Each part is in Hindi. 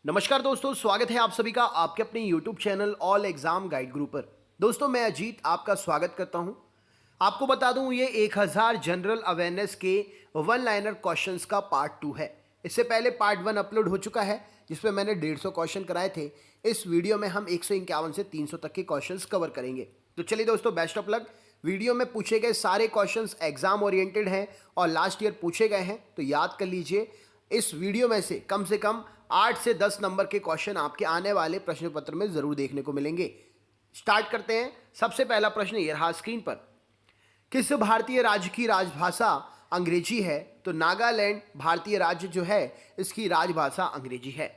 नमस्कार दोस्तों, स्वागत है आप सभी का आपके अपने YouTube channel all exam guide group पर। दोस्तों मैं अजीत आपका स्वागत करता हूं। आपको बता दूं ये 1000 जनरल अवेयरनेस के वन लाइनर क्वेश्चंस का पार्ट 2 है। इससे पहले पार्ट 1 अपलोड हो चुका है जिसमें मैंने 150 क्वेश्चन कराए थे। इस वीडियो में हम 151 से 300 तक के क्वेश्चंस कवर करेंगे। तो चलिए दोस्तों, बेस्ट ऑफ लक। वीडियो में पूछे गए सारे क्वेश्चंस एग्जाम ओरिएंटेड हैं और लास्ट ईयर पूछे गए हैं, तो याद कर लीजिए इस वीडियो में से कम 8 से 10 नंबर के क्वेश्चन आपके आने वाले प्रश्न पत्र में जरूर देखने को मिलेंगे। स्टार्ट करते हैं। सबसे पहला प्रश्न ये रहा स्क्रीन पर। किस भारतीय राज्य की राजभाषा अंग्रेजी है? तो नागालैंड भारतीय राज्य जो है इसकी राजभाषा अंग्रेजी है।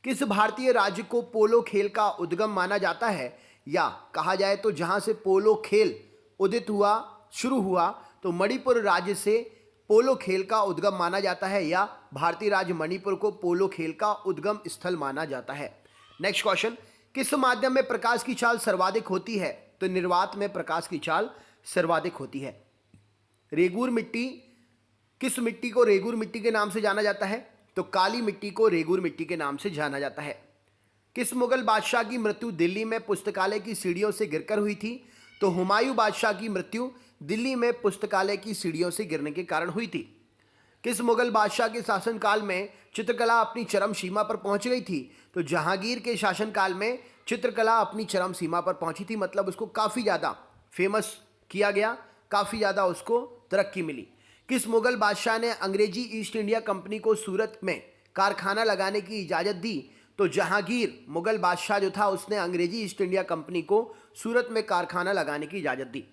किस भारतीय राज्य को पोलो खेल का उद्गम माना जाता है? या कहा जाए तो जहां से पोलो खेल उदित हुआ, शुरू हुआ, तो मणिपुर राज्य से पोलो खेल का उद्गम माना जाता है, या भारतीय राज्य मणिपुर को पोलो खेल का उद्गम स्थल माना जाता है। नेक्स्ट क्वेश्चन, किस माध्यम में प्रकाश की चाल सर्वाधिक होती है? तो निर्वात में प्रकाश की चाल सर्वाधिक होती है। रेगूर मिट्टी, किस मिट्टी को रेगूर मिट्टी के नाम से जाना जाता है? तो काली मिट्टी को रेगूर मिट्टी के नाम से जाना जाता है। किस मुगल बादशाह की मृत्यु दिल्ली में पुस्तकालय की सीढ़ियों से गिरकर हुई थी? तो हुमायूं बादशाह की मृत्यु दिल्ली में पुस्तकालय की सीढ़ियों से गिरने के कारण हुई थी। किस मुगल बादशाह के शासनकाल में चित्रकला अपनी चरम सीमा पर पहुंच गई थी? तो जहांगीर के शासनकाल में चित्रकला अपनी चरम सीमा पर पहुंची थी, मतलब उसको काफ़ी ज़्यादा फेमस किया गया, काफ़ी ज़्यादा उसको तरक्की मिली। किस मुगल बादशाह ने अंग्रेजी ईस्ट इंडिया कंपनी को सूरत में कारखाना लगाने की इजाज़त दी? तो जहांगीर मुगल बादशाह जो था उसने अंग्रेजी ईस्ट इंडिया कंपनी को सूरत में कारखाना लगाने की इजाज़त दी।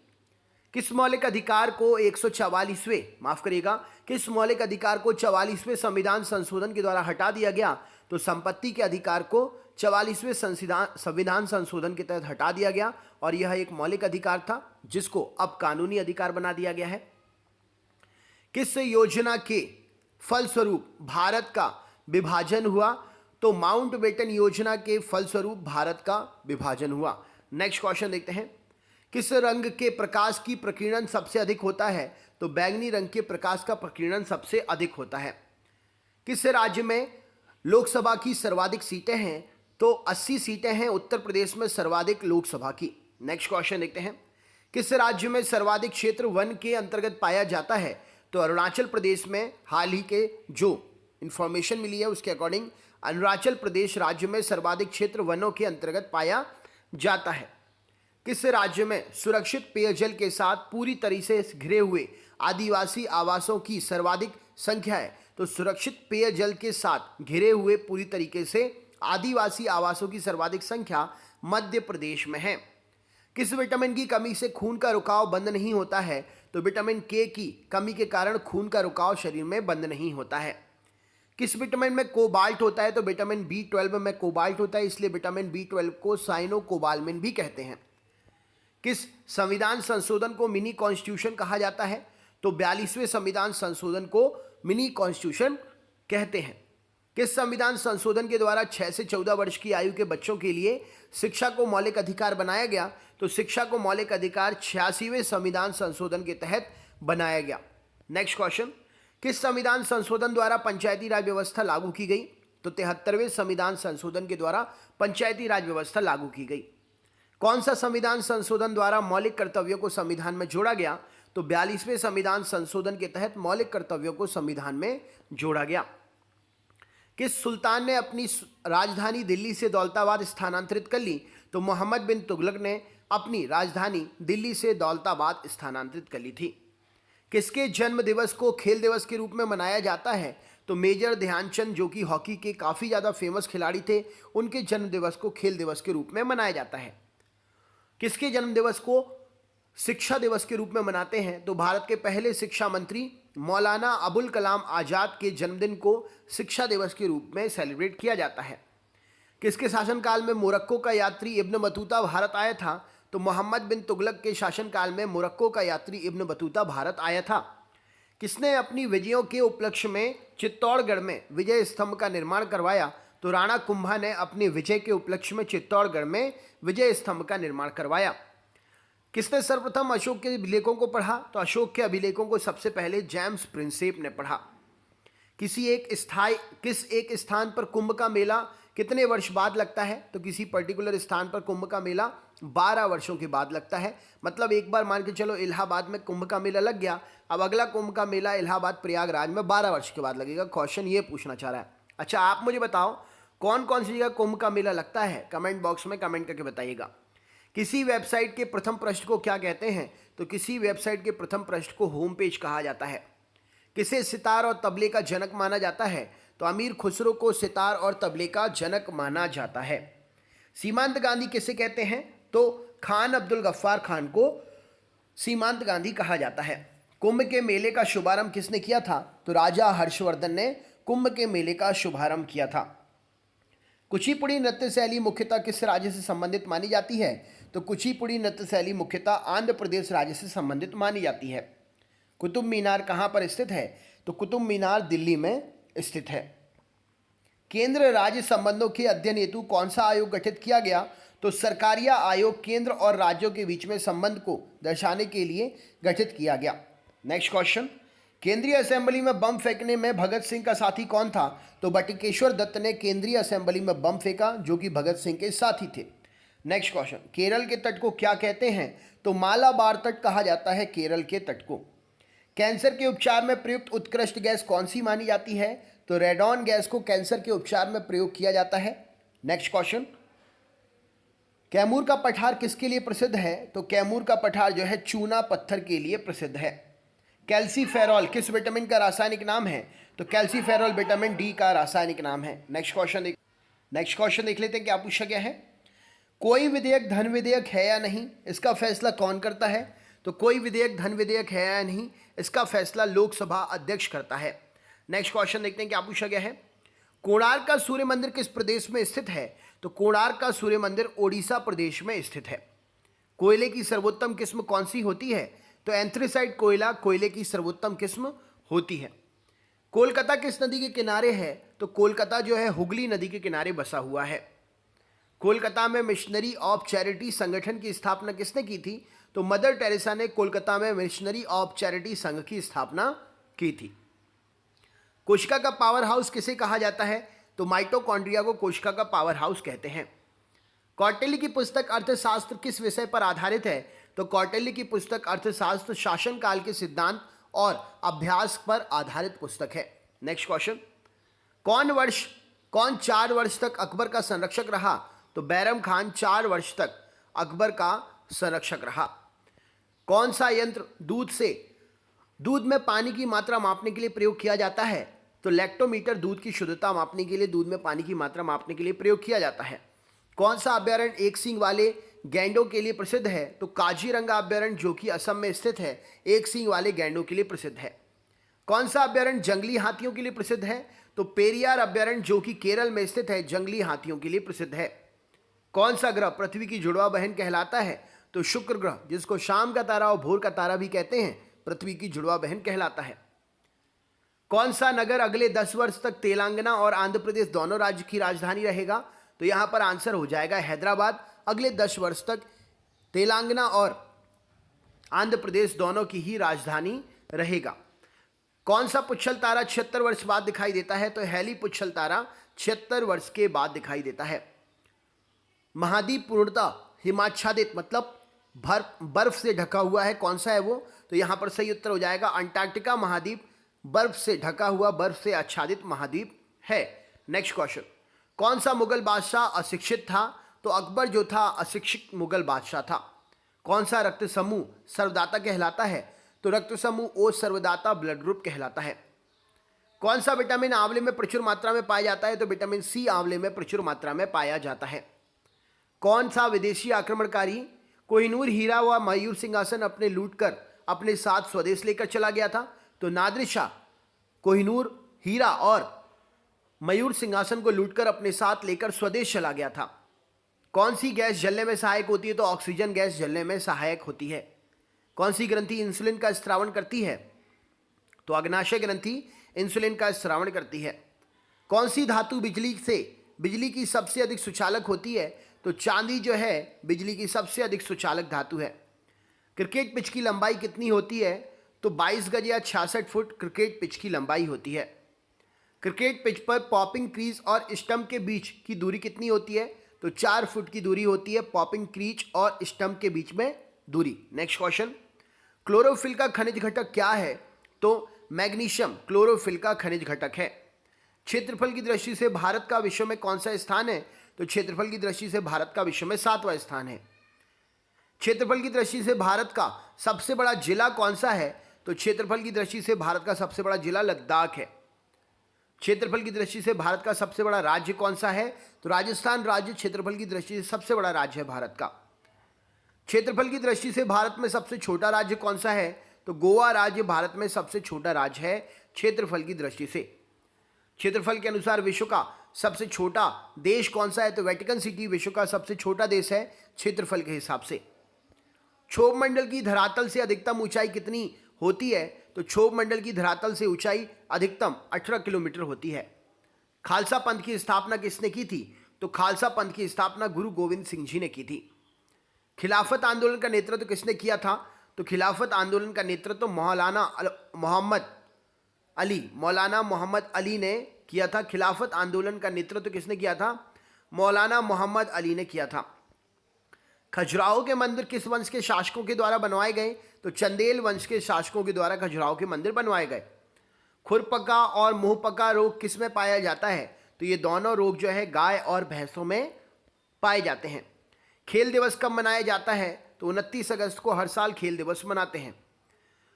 किस मौलिक अधिकार को 144वें माफ करिएगा किस मौलिक अधिकार को 44वें संविधान संशोधन के द्वारा हटा दिया गया? तो संपत्ति के अधिकार को 44वें संविधान संशोधन के तहत हटा दिया गया और यह एक मौलिक अधिकार था जिसको अब कानूनी अधिकार बना दिया गया है। किस योजना के फलस्वरूप भारत का विभाजन हुआ? तो माउंटबेटन योजना के फलस्वरूप भारत का विभाजन हुआ। नेक्स्ट क्वेश्चन देखते हैं। किस रंग के प्रकाश की प्रकीर्णन सबसे अधिक होता है? तो बैंगनी रंग के प्रकाश का प्रकीर्णन सबसे अधिक होता है। किस राज्य में लोकसभा की सर्वाधिक सीटें हैं? तो 80 सीटें हैं उत्तर प्रदेश में सर्वाधिक लोकसभा की। नेक्स्ट क्वेश्चन देखते हैं। किस राज्य में सर्वाधिक क्षेत्र वन के अंतर्गत पाया जाता है? तो अरुणाचल प्रदेश में। हाल ही के जो इंफॉर्मेशन मिली है उसके अकॉर्डिंग अरुणाचल प्रदेश राज्य में सर्वाधिक क्षेत्र वनों के अंतर्गत पाया जाता है। किस राज्य में सुरक्षित पेयजल के साथ पूरी तरीके से घिरे हुए आदिवासी आवासों की सर्वाधिक संख्या है? तो सुरक्षित पेयजल के साथ घिरे हुए पूरी तरीके से आदिवासी आवासों की सर्वाधिक संख्या मध्य प्रदेश में है। किस विटामिन की कमी से खून का रुकाव बंद नहीं होता है? तो विटामिन के की कमी के कारण खून का रुकाव शरीर में बंद नहीं होता है। किस विटामिन में कोबाल्ट होता है? तो विटामिन B12 में कोबाल्ट होता है, इसलिए विटामिन B12 को साइनोकोबाल्मिन भी कहते हैं। किस संविधान संशोधन को मिनी कॉन्स्टिट्यूशन कहा जाता है? तो 42वें संविधान संशोधन को मिनी कॉन्स्टिट्यूशन कहते हैं। किस संविधान संशोधन के द्वारा 6 से 14 वर्ष की आयु के बच्चों के लिए शिक्षा को मौलिक अधिकार बनाया गया? तो शिक्षा को मौलिक अधिकार 86वें संविधान संशोधन के तहत बनाया गया। नेक्स्ट क्वेश्चन, किस संविधान संशोधन द्वारा पंचायती राज व्यवस्था लागू की गई? तो 73वें संविधान संशोधन के द्वारा पंचायती राज व्यवस्था लागू की गई। कौन सा संविधान संशोधन द्वारा मौलिक कर्तव्यों को संविधान में जोड़ा गया? तो 42वें संविधान संशोधन के तहत मौलिक कर्तव्यों को संविधान में जोड़ा गया। किस सुल्तान ने अपनी राजधानी दिल्ली से दौलताबाद स्थानांतरित कर ली? तो मोहम्मद बिन तुगलक ने अपनी राजधानी दिल्ली से दौलताबाद स्थानांतरित कर ली थी। किसके जन्म दिवस को खेल दिवस के रूप में मनाया जाता है? तो मेजर ध्यानचंद जो कि हॉकी के काफ़ी ज़्यादा फेमस खिलाड़ी थे, उनके जन्म दिवस को खेल दिवस के रूप में मनाया जाता है। किसके जन्म दिवस को शिक्षा दिवस के रूप में मनाते हैं? तो भारत के पहले शिक्षा मंत्री मौलाना अबुल कलाम आज़ाद के जन्मदिन को शिक्षा दिवस के रूप में सेलिब्रेट किया जाता है। किसके शासनकाल में मोरक्को का यात्री इब्न बतूता भारत आया था? तो मोहम्मद बिन तुगलक के शासनकाल में मोरक्को का यात्री इब्न बतूता भारत आया था। किसने अपनी विजयों के उपलक्ष्य में चित्तौड़गढ़ में विजय स्तंभ का निर्माण करवाया? तो राणा कुंभा ने अपनी विजय के उपलक्ष्य में चित्तौड़गढ़ में विजय स्तंभ का निर्माण करवाया। किसने सर्वप्रथम अशोक के अभिलेखों को पढ़ा? तो अशोक के अभिलेखों को सबसे पहले जेम्स प्रिंसेप ने पढ़ा। किस एक स्थान पर कुंभ का मेला कितने वर्ष बाद लगता है? तो किसी पर्टिकुलर स्थान पर कुंभ का मेला 12 वर्षों के बाद लगता है। मतलब एक बार मान के चलो इलाहाबाद में कुंभ का मेला लग गया, अब अगला कुंभ का मेला इलाहाबाद प्रयागराज में 12 वर्ष के बाद लगेगा। क्वेश्चन ये पूछना चाह रहा है। अच्छा, आप मुझे बताओ कौन कौन सी जगह कुंभ का मेला लगता है? कमेंट बॉक्स में कमेंट करके बताइएगा। किसी वेबसाइट के प्रथम पृष्ठ को क्या कहते हैं? तो किसी वेबसाइट के प्रथम पृष्ठ को होम पेज कहा जाता है। किसे सितार और तबले का जनक माना जाता है? तो अमीर खुसरो को सितार और तबले का जनक माना जाता है। सीमांत गांधी किसे कहते हैं? तो खान अब्दुल गफ्फार खान को सीमांत गांधी कहा जाता है। कुंभ के मेले का शुभारंभ किसने किया था? तो राजा हर्षवर्धन ने कुंभ के मेले का शुभारंभ किया था। कुचिपुड़ी नृत्य शैली मुख्यतः किस राज्य से संबंधित मानी जाती है? तो कुचिपुड़ी नृत्य शैली मुख्यतः आंध्र प्रदेश राज्य से संबंधित मानी जाती है। कुतुब मीनार कहाँ पर स्थित है? तो कुतुब मीनार दिल्ली में स्थित है। केंद्र राज्य संबंधों के अध्ययन हेतु कौन सा आयोग गठित किया गया? तो सरकारिया आयोग केंद्र और राज्यों के बीच में संबंध को दर्शाने के लिए गठित किया गया। नेक्स्ट क्वेश्चन, केंद्रीय असेंबली में बम फेंकने में भगत सिंह का साथी कौन था? तो बटुकेश्वर दत्त ने केंद्रीय असेंबली में बम फेंका, जो कि भगत सिंह के साथी थे। नेक्स्ट क्वेश्चन, केरल के तट को क्या कहते हैं? तो मालाबार तट कहा जाता है केरल के तट को। कैंसर के उपचार में प्रयुक्त उत्कृष्ट गैस कौन सी मानी जाती है? तो रेडॉन गैस को कैंसर के उपचार में प्रयोग किया जाता है। नेक्स्ट क्वेश्चन, कैमूर का पठार किसके लिए प्रसिद्ध है? तो कैमूर का पठार जो है चूना पत्थर के लिए प्रसिद्ध है। कैल्सीफेरॉल किस विटामिन का रासायनिक नाम है? तो कैल्सीफेरॉल विटामिन डी का रासायनिक नाम है। नेक्स्ट क्वेश्चन देख लेते हैं क्या पूछा गया है। कोई विधेयक धन विधेयक है या नहीं, इसका फैसला कौन करता है? तो कोई विधेयक धन विधेयक है या नहीं, इसका फैसला लोकसभा अध्यक्ष करता है। नेक्स्ट क्वेश्चन देखते हैं क्या पूछा गया है। कोणार्क का सूर्य मंदिर किस प्रदेश में स्थित है? तो कोणार्क का सूर्य मंदिर ओडिशा प्रदेश में स्थित है। कोयले की सर्वोत्तम किस्म कौन सी होती है? तो एंथ्रेसाइट कोयला कोयले की सर्वोत्तम किस्म होती है। कोलकाता किस नदी के किनारे है? तो कोलकाता जो है हुगली नदी के किनारे बसा हुआ है। कोलकाता में मिशनरी ऑफ चैरिटी संगठन की स्थापना किसने की थी? तो मदर टेरेसा ने कोलकाता में मिशनरी ऑफ चैरिटी संघ की स्थापना की थी। कोशिका का पावर हाउस किसे कहा जाता है? तो माइटोकॉन्ड्रिया को कोशिका का पावर हाउस कहते हैं। कौटिल्य की पुस्तक अर्थशास्त्र किस विषय पर आधारित है? तो कौटिल्य की पुस्तक अर्थशास्त्र शासन काल के सिद्धांत और अभ्यास पर आधारित पुस्तक है। नेक्स्ट क्वेश्चन, कौन 4 वर्ष तक अकबर का संरक्षक रहा? तो बैरम खान 4 वर्ष तक अकबर का संरक्षक रहा। कौन सा यंत्र दूध में पानी की मात्रा मापने के लिए प्रयोग किया जाता है? तो लैक्टोमीटर दूध की शुद्धता मापने के लिए, दूध में पानी की मात्रा मापने के लिए प्रयोग किया जाता है। कौन सा अभ्यारण्य एक सींग वाले गैंडों के लिए प्रसिद्ध है? तो काजीरंगा अभ्यारण्य जो कि असम में स्थित है एक सींग वाले गैंडों के लिए प्रसिद्ध है। कौन सा अभ्यारण्य जंगली हाथियों के लिए प्रसिद्ध है? तो पेरियार अभ्यारण्य जो कि केरल में स्थित है जंगली हाथियों के लिए प्रसिद्ध है। कौन सा ग्रह पृथ्वी की जुड़वा बहन कहलाता है? तो शुक्र ग्रह, जिसको शाम का तारा और भोर का तारा भी कहते हैं, पृथ्वी की जुड़वा बहन कहलाता है। कौन सा नगर अगले 10 वर्ष तक तेलंगाना और आंध्र प्रदेश दोनों राज्य की राजधानी रहेगा? तो यहां पर आंसर हो जाएगा हैदराबाद। अगले 10 वर्ष तक तेलंगाना और आंध्र प्रदेश दोनों की ही राजधानी रहेगा। कौन सा पुच्छल तारा 76 वर्ष बाद दिखाई देता है? तो हैली पुच्छल तारा 76 वर्ष के बाद दिखाई देता है। महाद्वीप पूर्णतः हिमाच्छादित मतलब बर्फ से ढका हुआ है, कौन सा है वो? तो यहां पर सही उत्तर हो जाएगा अंटार्कटिका महाद्वीप बर्फ से ढका हुआ, बर्फ से आच्छादित महाद्वीप है। नेक्स्ट क्वेश्चन, कौन सा मुगल बादशाह अशिक्षित था? तो अकबर जो था अशिक्षित मुगल बादशाह था। कौन सा रक्त समूह सर्वदाता कहलाता है? तो रक्त समूह ओ सर्वदाता ब्लड ग्रुप कहलाता है। कौन सा विटामिन आंवले में प्रचुर मात्रा में पाया जाता है? तो विटामिन सी आंवले में प्रचुर मात्रा में पाया जाता है। कौन सा विदेशी आक्रमणकारी कोहिनूर हीरा व मयूर सिंहासन अपने लूट कर अपने साथ स्वदेश लेकर चला गया था? तो नादिर शाह कोहिनूर हीरा और मयूर सिंहासन को लूटकर अपने साथ लेकर स्वदेश चला गया था। कौन सी गैस जलने में सहायक होती है? तो ऑक्सीजन गैस जलने में सहायक होती है। कौन सी ग्रंथि इंसुलिन का स्रावण करती है? तो अग्नाशय ग्रंथि इंसुलिन का स्रावण करती है। कौन सी धातु बिजली की सबसे अधिक सुचालक होती है? तो चांदी जो है बिजली की सबसे अधिक सुचालक धातु है। क्रिकेट पिच की लंबाई कितनी होती है? तो 22 गज या 66 फुट क्रिकेट पिच की लंबाई होती है। क्रिकेट पिच पर पॉपिंग क्रीज और स्टंप के बीच की दूरी कितनी होती है? तो 4 फुट की दूरी होती है पॉपिंग क्रीज और स्टंप के बीच में दूरी। नेक्स्ट क्वेश्चन, क्लोरोफिल का खनिज घटक क्या है? तो मैग्नीशियम क्लोरोफिल का खनिज घटक है। क्षेत्रफल की दृष्टि से भारत का विश्व में कौन सा स्थान है? तो क्षेत्रफल की दृष्टि से भारत का विश्व में 7वां स्थान है। क्षेत्रफल की दृष्टि से भारत का सबसे बड़ा जिला कौन सा है? तो क्षेत्रफल की दृष्टि से भारत का सबसे बड़ा जिला लद्दाख है। क्षेत्रफल की दृष्टि से भारत का सबसे बड़ा राज्य कौन सा है? तो राजस्थान राज्य क्षेत्रफल की दृष्टि से सबसे बड़ा राज्य है भारत का। क्षेत्रफल की दृष्टि से भारत में सबसे छोटा राज्य कौन सा है? तो गोवा राज्य भारत में सबसे छोटा राज्य है क्षेत्रफल की दृष्टि से। क्षेत्रफल के अनुसार विश्व का सबसे छोटा देश कौन सा है? तो वेटिकन सिटी विश्व का सबसे छोटा देश है क्षेत्रफल के हिसाब से। क्षोभ मंडल की धरातल से अधिकतम ऊंचाई कितनी होती है? तो क्षोभ मंडल की धरातल से ऊंचाई अधिकतम 18 किलोमीटर होती है। खालसा पंथ की स्थापना किसने की थी? तो खालसा पंथ की स्थापना गुरु गोविंद सिंह जी ने की थी। खिलाफत आंदोलन का नेतृत्व किसने किया था? तो खिलाफत आंदोलन का नेतृत्व मौलाना मोहम्मद अली ने किया था। खिलाफत आंदोलन का नेतृत्व किसने किया था? मौलाना मोहम्मद अली ने किया था। खजुराहो के मंदिर किस वंश के शासकों के द्वारा बनवाए गए? तो चंदेल वंश के शासकों के द्वारा खजुराहो के मंदिर बनवाए गए। खुरपका और मुंहपका रोग किस में पाया जाता है? तो ये दोनों रोग जो है गाय और भैंसों में पाए जाते हैं। खेल दिवस कब मनाया जाता है? तो 29 अगस्त को हर साल खेल दिवस मनाते हैं।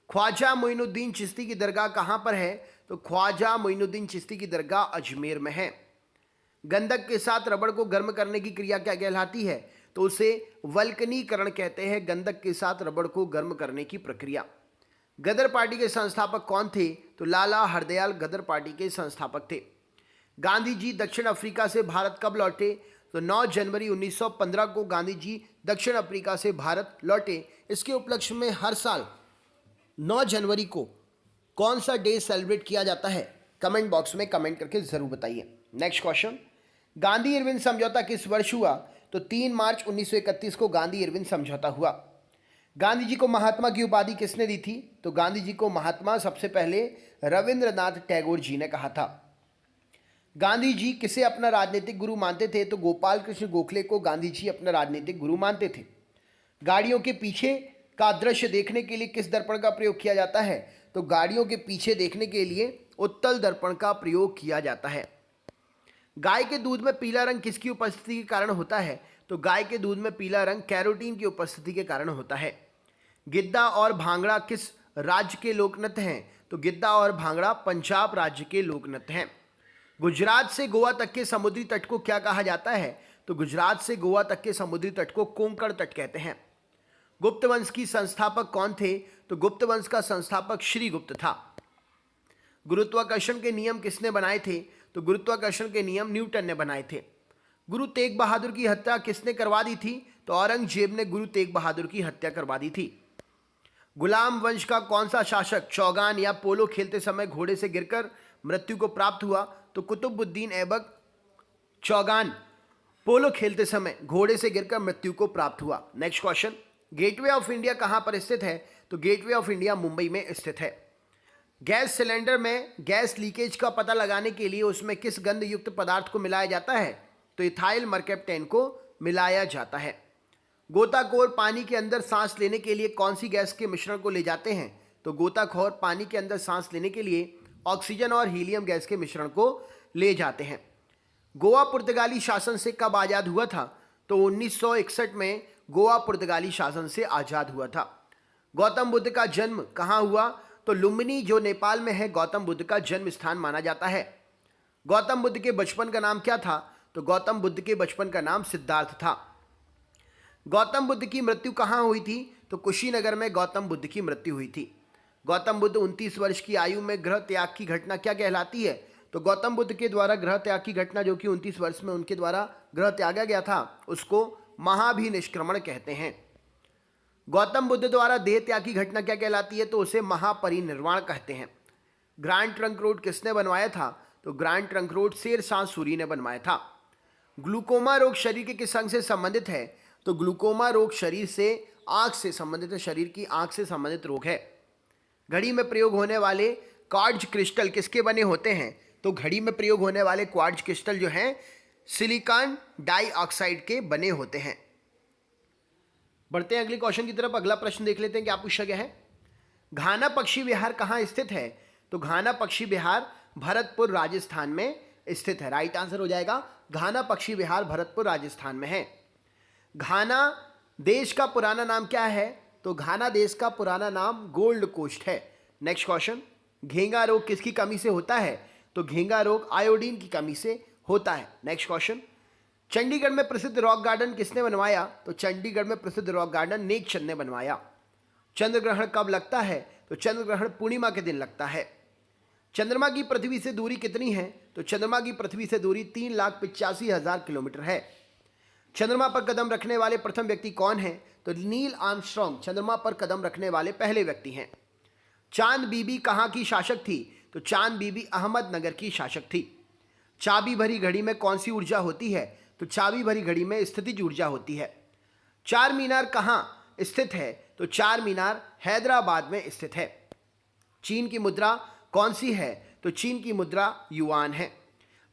ख्वाजा मोइनुद्दीन चिश्ती की दरगाह कहाँ पर है? तो ख्वाजा मोइनुद्दीन चिश्ती की दरगाह अजमेर में है। गंधक के साथ रबड़ को गर्म करने की क्रिया क्या कहलाती है? तो उसे वल्कनीकरण कहते हैं। गंधक के साथ रबड़ को गर्म करने की प्रक्रिया। गदर पार्टी के संस्थापक कौन थे? तो लाला हरदयाल गदर पार्टी के संस्थापक थे। गांधी जी दक्षिण अफ्रीका से भारत कब लौटे? तो 9 जनवरी 1915 को गांधी जी दक्षिण अफ्रीका से भारत लौटे। इसके उपलक्ष्य में हर साल 9 जनवरी को कौन सा डे सेलिब्रेट किया जाता है? कमेंट बॉक्स में कमेंट करके जरूर बताइए। नेक्स्ट क्वेश्चन, गांधी इरविन समझौता किस वर्ष हुआ? तो 3 मार्च 1931 को गांधी इरविन समझौता हुआ। गांधी जी को महात्मा की उपाधि किसने दी थी? तो गांधी जी को महात्मा सबसे पहले रविंद्रनाथ टैगोर जी ने कहा था। गांधी जी किसे अपना राजनीतिक गुरु मानते थे? तो गोपाल कृष्ण गोखले को गांधी जी अपना राजनीतिक गुरु मानते थे। गाड़ियों के पीछे का दृश्य देखने के लिए किस दर्पण का प्रयोग किया जाता है? तो गाड़ियों के पीछे देखने के लिए उत्तल दर्पण का प्रयोग किया जाता है। गाय के दूध में पीला रंग किसकी उपस्थिति के कारण होता है? तो गाय के दूध में पीला रंग कैरोटीन की उपस्थिति के कारण होता है। गिद्दा और भांगड़ा किस राज्य के लोकनृत्य हैं? तो गिद्दा और भांगड़ा पंजाब राज्य के लोकनृत्य हैं। गुजरात से गोवा तक के समुद्री तट को क्या कहा जाता है? तो गुजरात से गोवा तक के समुद्री तट को कोंकण तट कहते हैं। गुप्त वंश की संस्थापक कौन थे? तो गुप्त वंश का संस्थापक श्रीगुप्त था। गुरुत्वाकर्षण के नियम किसने बनाए थे? तो गुरुत्वाकर्षण के नियम न्यूटन ने बनाए थे। गुरु तेग बहादुर की हत्या किसने करवा दी थी? तो औरंगजेब ने गुरु तेग बहादुर की हत्या करवा दी थी। गुलाम वंश का कौन सा शासक चौगान या पोलो खेलते समय घोड़े से गिरकर मृत्यु को प्राप्त हुआ? तो कुतुबुद्दीन ऐबक चौगान पोलो खेलते समय घोड़े से गिरकर मृत्यु को प्राप्त हुआ। Next question, gateway of India कहां पर स्थित है? तो गेटवे ऑफ इंडिया मुंबई में स्थित है। गैस सिलेंडर में गैस लीकेज का पता लगाने के लिए उसमें किस गंध युक्त पदार्थ को मिलाया जाता है? तो इथाइल मरकैप्टेन को मिलाया जाता है। गोताखोर पानी के अंदर सांस लेने के लिए कौन सी गैस के मिश्रण को ले जाते हैं? तो गोताखोर पानी के अंदर सांस लेने के लिए ऑक्सीजन और हीलियम गैस के मिश्रण को ले जाते हैं। गोवा पुर्तगाली शासन से कब आज़ाद हुआ था? तो 1961 में गोवा पुर्तगाली शासन से आज़ाद हुआ था। गौतम बुद्ध का जन्म कहाँ हुआ? तो लुम्बिनी जो नेपाल में है गौतम बुद्ध का जन्म स्थान माना जाता है। गौतम बुद्ध के बचपन का नाम क्या था? तो गौतम बुद्ध के बचपन का नाम सिद्धार्थ था। गौतम बुद्ध की मृत्यु कहाँ हुई थी? तो कुशीनगर में गौतम बुद्ध की मृत्यु हुई थी। गौतम बुद्ध 29 वर्ष की आयु में गृह त्याग की घटना क्या कहलाती है? तो गौतम बुद्ध के द्वारा गृह त्याग की घटना जो कि 29 वर्ष में उनके द्वारा गृह त्यागा गया था उसको महाभिनिष्क्रमण कहते हैं। गौतम बुद्ध द्वारा देह त्याग की घटना क्या कहलाती है? तो उसे महापरिनिर्वाण कहते हैं। ग्रैंड ट्रंक रोड किसने बनवाया था? तो Grand Trunk Road Sher Shah Suri ने बनवाया था। ग्लूकोमा रोग शरीर के किस अंग से संबंधित है? तो ग्लूकोमा रोग शरीर से आंख से संबंधित है, शरीर की आंख से संबंधित रोग है। घड़ी में प्रयोग होने वाले क्वार्ट्ज क्रिस्टल किसके बने होते हैं? तो घड़ी में प्रयोग होने वाले क्वार्ट्ज क्रिस्टल जो हैं सिलिकॉन डाइऑक्साइड के बने होते हैं। बढ़ते हैं अगले क्वेश्चन की तरफ। अगला प्रश्न देख लेते हैं क्या पूछा गया है। घाना पक्षी विहार कहाँ स्थित है? तो घाना पक्षी विहार भरतपुर राजस्थान में स्थित है। राइट आंसर हो जाएगा घाना पक्षी विहार भरतपुर राजस्थान में है। घाना देश का पुराना नाम क्या है? तो घाना देश का पुराना नाम गोल्ड कोस्ट है। नेक्स्ट क्वेश्चन, घेंगा रोग किसकी कमी से होता है? तो घेंगा रोग आयोडीन की कमी से होता है। नेक्स्ट क्वेश्चन, चंडीगढ़ में प्रसिद्ध रॉक गार्डन किसने बनवाया? तो चंडीगढ़ में प्रसिद्ध रॉक गार्डन नेक चंद ने बनवाया। चंद्र ग्रहण कब लगता है? तो चंद्र ग्रहण पूर्णिमा के दिन लगता है। चंद्रमा की पृथ्वी से दूरी कितनी है? तो चंद्रमा की पृथ्वी से दूरी 3,85,000 किलोमीटर है। चंद्रमा पर कदम रखने वाले प्रथम व्यक्ति कौन है? तो नील आर्मस्ट्रॉन्ग चंद्रमा पर कदम रखने वाले पहले व्यक्ति हैं। चांद बीबी कहाँ की शासक थी? तो चांद बीबी अहमदनगर की शासक थी। चाबी भरी घड़ी में कौन सी ऊर्जा होती है? तो चाबी भरी घड़ी में स्थितिज ऊर्जा होती है। चार मीनार कहाँ स्थित है? तो चार मीनार हैदराबाद में स्थित है। चीन की मुद्रा कौन सी है? तो चीन की मुद्रा युआन है।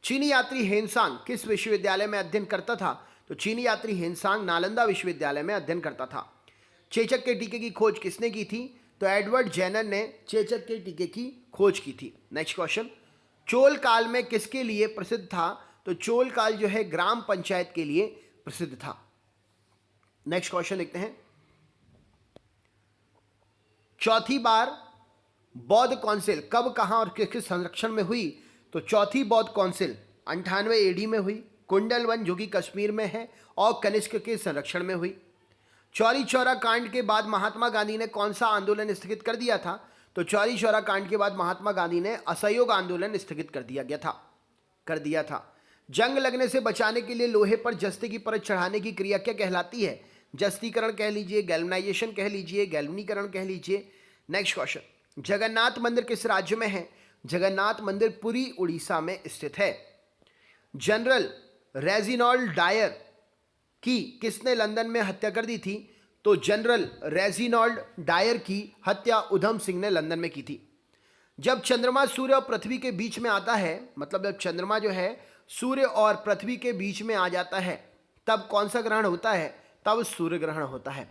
चीनी यात्री हेनसांग किस विश्वविद्यालय में अध्ययन करता था? तो चीनी यात्री हेनसांग नालंदा विश्वविद्यालय में अध्ययन करता था। चेचक के टीके की खोज किसने की थी? तो एडवर्ड जेनर ने चेचक के टीके की खोज की थी। नेक्स्ट क्वेश्चन, चोल काल में किसके लिए प्रसिद्ध था? तो चोल काल जो है ग्राम पंचायत के लिए प्रसिद्ध था। नेक्स्ट क्वेश्चन देखते हैं। चौथी बार बौद्ध काउंसिल कब, कहां और किस संरक्षण में हुई? तो चौथी बौद्ध काउंसिल 98 एडी में हुई। कुंडलवन जो कि कश्मीर में है और कनिष्क के संरक्षण में हुई। चौरी चौरा कांड के बाद महात्मा गांधी ने कौन सा आंदोलन स्थगित कर दिया था? तो चौरी चौरा कांड के बाद महात्मा गांधी ने असहयोग आंदोलन स्थगित कर दिया था। जंग लगने से बचाने के लिए लोहे पर जस्ते की परत चढ़ाने की क्रिया क्या कहलाती है? जस्तीकरण कह लीजिए, गैल्वनाइजेशन कह लीजिए, गैल्वनीकरण कह लीजिए। नेक्स्ट क्वेश्चन, जगन्नाथ मंदिर किस राज्य में है? जगन्नाथ मंदिर पुरी उड़ीसा में स्थित है। जनरल रेजिनॉल्ड डायर की किसने लंदन में हत्या कर दी थी? तो जनरल रेजिनॉल्ड डायर की हत्या उधम सिंह ने लंदन में की थी। जब चंद्रमा सूर्य और पृथ्वी के बीच में आता है, मतलब जब चंद्रमा जो है सूर्य और पृथ्वी के बीच में आ जाता है, तब कौन सा ग्रहण होता है? तब सूर्य ग्रहण होता है।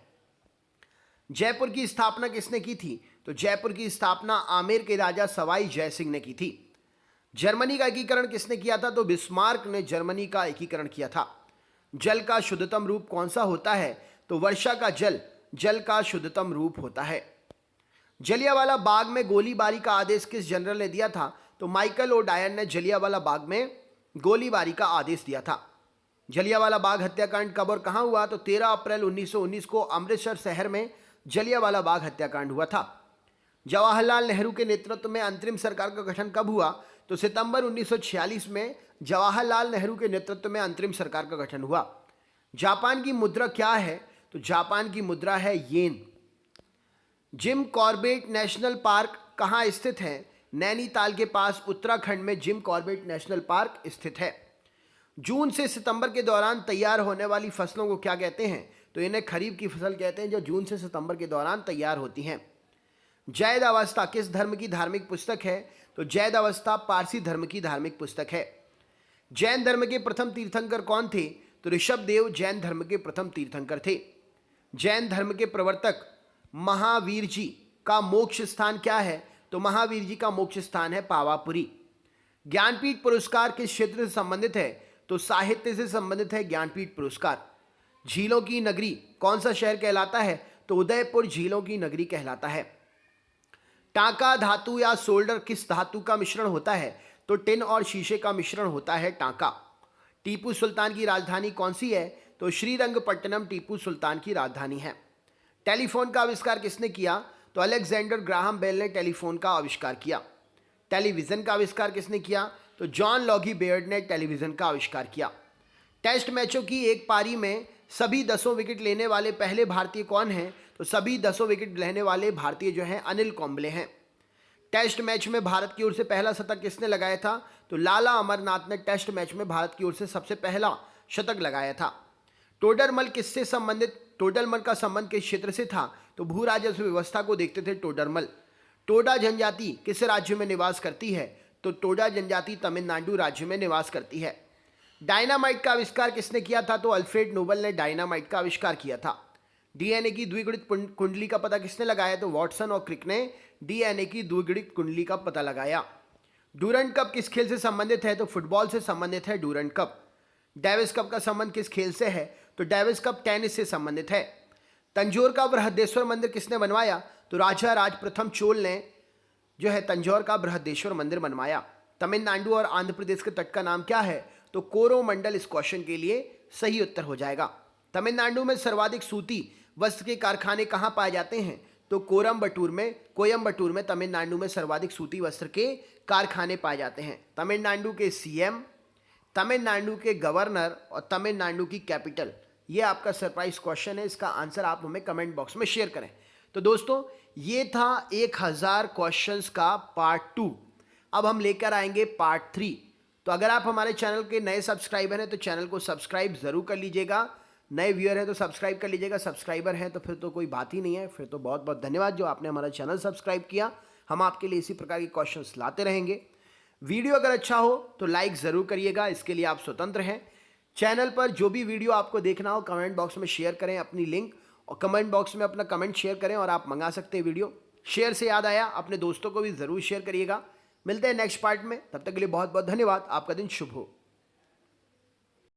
जयपुर की स्थापना किसने की थी? तो जयपुर की स्थापना आमेर के राजा सवाई जय सिंह ने की थी। जर्मनी का एकीकरण किसने किया था? तो बिस्मार्क ने जर्मनी का एकीकरण किया था। जल का शुद्धतम रूप कौन सा होता है? तो वर्षा का जल का शुद्धतम रूप होता है। जलियांवाला बाग में गोलीबारी का आदेश किस जनरल ने दिया था? तो माइकल ओ डायर ने जलियांवाला बाग में गोलीबारी का आदेश दिया था। जलियांवाला बाग हत्याकांड कब और कहां हुआ? तो 13 अप्रैल 1919 को अमृतसर शहर में जलियांवाला बाग हत्याकांड हुआ था। जवाहरलाल नेहरू के नेतृत्व में अंतरिम सरकार का गठन कब हुआ? तो सितंबर 1946 में जवाहरलाल नेहरू के नेतृत्व में अंतरिम सरकार का गठन हुआ। जापान की मुद्रा क्या है? तो जापान की मुद्रा है येन। जिम कॉर्बेट नेशनल पार्क कहाँ स्थित है? नैनीताल के पास उत्तराखंड में जिम कॉर्बेट नेशनल पार्क स्थित है। जून से सितंबर के दौरान तैयार होने वाली फसलों को क्या कहते हैं? तो इन्हें खरीफ की फसल कहते हैं, जो जून से सितंबर के दौरान तैयार होती हैं। जैद अवस्था किस धर्म की धार्मिक पुस्तक है? तो जैद अवस्था पारसी धर्म की धार्मिक पुस्तक है। जैन धर्म के प्रथम तीर्थंकर कौन थे? तो ऋषभदेव जैन धर्म के प्रथम तीर्थंकर थे। जैन धर्म के प्रवर्तक महावीर जी का मोक्ष स्थान क्या है? तो महावीर जी का मोक्ष स्थान है पावापुरी। ज्ञानपीठ पुरस्कार किस क्षेत्र से संबंधित है? तो साहित्य से संबंधित है ज्ञानपीठ पुरस्कार। झीलों की नगरी कौन सा शहर कहलाता है? तो उदयपुर झीलों की नगरी कहलाता है। टांका धातु या सोल्डर किस धातु का मिश्रण होता है? तो टिन और शीशे का मिश्रण होता है टांका। टीपू सुल्तान की राजधानी कौन सी है? तो श्रीरंगपट्टनम टीपू सुल्तान की राजधानी है। टेलीफोन का आविष्कार किसने किया? तो अलेक्जेंडर ग्राहम बेल ने टेलीफोन का आविष्कार किया। टेलीविजन का आविष्कार किसने किया? तो जॉन लॉगी बेयर्ड ने टेलीविजन का आविष्कार किया। टेस्ट मैचों की एक पारी में सभी 10 विकेट लेने वाले पहले भारतीय कौन हैं? तो सभी 10 विकेट लेने वाले भारतीय जो हैं अनिल कुंबले हैं। टेस्ट मैच में भारत की ओर से पहला शतक किसने लगाया था? तो लाला अमरनाथ ने टेस्ट मैच में भारत की ओर से सबसे पहला शतक लगाया था। टोडरमल किससे संबंधित? टोडरमल का संबंध किस क्षेत्र से था? तो भू राजस्व व्यवस्था को देखते थे टोडरमल। टोडा जनजाति किस राज्य में निवास करती है? तो टोडा जनजाति तमिलनाडु राज्य में निवास करती है। डायनामाइट का आविष्कार किसने किया था? तो अल्फ्रेड नोबल ने डायनामाइट का आविष्कार किया था। डीएनए की द्विगुणित कुंडली का पता किसने लगाया? तो वॉटसन और क्रिक ने डीएनए की द्विगुणित कुंडली का पता लगाया। डूरंट कप किस खेल से संबंधित है? तो फुटबॉल से संबंधित है डूरंट कप। डेविस कप का संबंध किस खेल से है? तो डेविस कप टेनिस से संबंधित है। तंजौर का बृहदेश्वर मंदिर किसने बनवाया? तो राजा राज प्रथम चोल ने जो है तंजौर का बृहदेश्वर मंदिर बनवाया। तमिलनाडु और आंध्र प्रदेश के तट का नाम क्या है? तो कोरोमंडल इस क्वेश्चन के लिए सही उत्तर हो जाएगा। तमिलनाडु में सर्वाधिक सूती वस्त्र के कारखाने कहाँ पाए जाते हैं? तो कोयम्बटूर में तमिलनाडु में सर्वाधिक सूती वस्त्र के कारखाने पाए जाते हैं। तमिलनाडु के सीएम, तमिलनाडु के गवर्नर और तमिलनाडु की कैपिटल, ये आपका सरप्राइज क्वेश्चन है। इसका आंसर आप हमें कमेंट बॉक्स में शेयर करें। तो दोस्तों ये था 1000 क्वेश्चंस का पार्ट 2। अब हम लेकर आएंगे पार्ट 3। तो अगर आप हमारे चैनल के नए सब्सक्राइबर हैं तो चैनल को सब्सक्राइब जरूर कर लीजिएगा। नए व्यूअर हैं तो सब्सक्राइब कर लीजिएगा। सब्सक्राइबर हैं तो फिर तो कोई बात ही नहीं है। फिर तो बहुत बहुत धन्यवाद जो आपने हमारा चैनल सब्सक्राइब किया। हम आपके लिए इसी प्रकार के क्वेश्चंस लाते रहेंगे। वीडियो अगर अच्छा हो तो लाइक ज़रूर करिएगा, इसके लिए आप स्वतंत्र हैं। चैनल पर जो भी वीडियो आपको देखना हो कमेंट बॉक्स में शेयर करें अपनी लिंक, और कमेंट बॉक्स में अपना कमेंट शेयर करें और आप मंगा सकते हैं वीडियो। शेयर से याद आया, अपने दोस्तों को भी ज़रूर शेयर करिएगा। मिलते हैं नेक्स्ट पार्ट में, तब तक के लिए बहुत बहुत धन्यवाद। आपका दिन शुभ हो।